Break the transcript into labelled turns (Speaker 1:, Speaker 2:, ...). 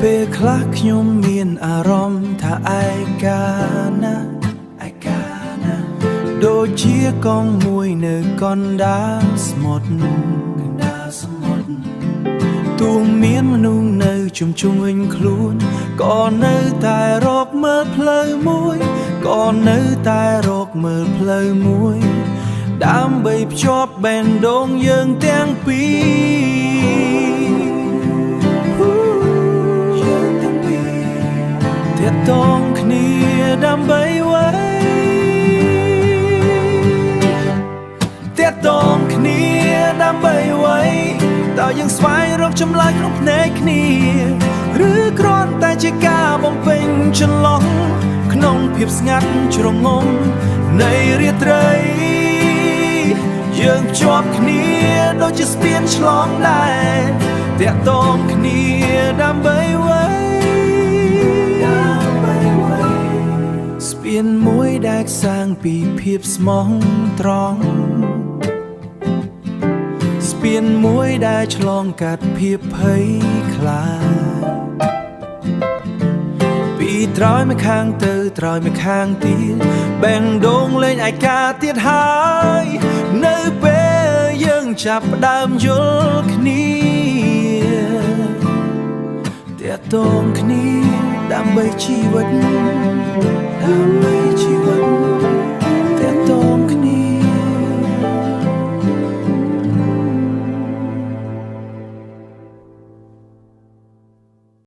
Speaker 1: ពេលខ្លះខ្ញុំមានអារម្មណ៍ថាឯកាណាដូចជាកងមួយនៅកណ្ដាលស្មុទ្រទូមានមនុស្សនៅជុំវិញខ្លួនក៏នៅតែរកមើលផ្លូវមួយក៏នៅតែរកមើលផ្លូវមួយដើម្បីភ្ជាប់បេះដូងយើងទាំងពីរទាក់ទងគ្នាដើម្បីអ្វីទាក់ទងគ្នាដើម្បីអ្វីតើយើងស្វែងរកចម្លើយក្នុងភ្នែកគ្នាឬគ្រាន់តែជាការបំពេញចន្លោះក្នុងភាពស្ងាត់ជ្រងំនៃរាត្រីយើងភ្ជាប់គ្នាដូចជាស្ពានឆ្លងដែរទាក់ទងគ្នាដើម្បីអ្វីស្ពានមួយដែលសាងពីភាពស្មោះត្រង់ស្ពានមួយដែលឆ្លងកាត់ភាពភ័យខ្លាចពីត្រើយមកខាងទៅត្រើយមកខាងទៀតបេះដូងលេងឯកាទៀតហើយនៅពេលយើងចាប់ផ្ដើមយល់គ្នាទាក់ទងគ្នាដើម្បីជីវិត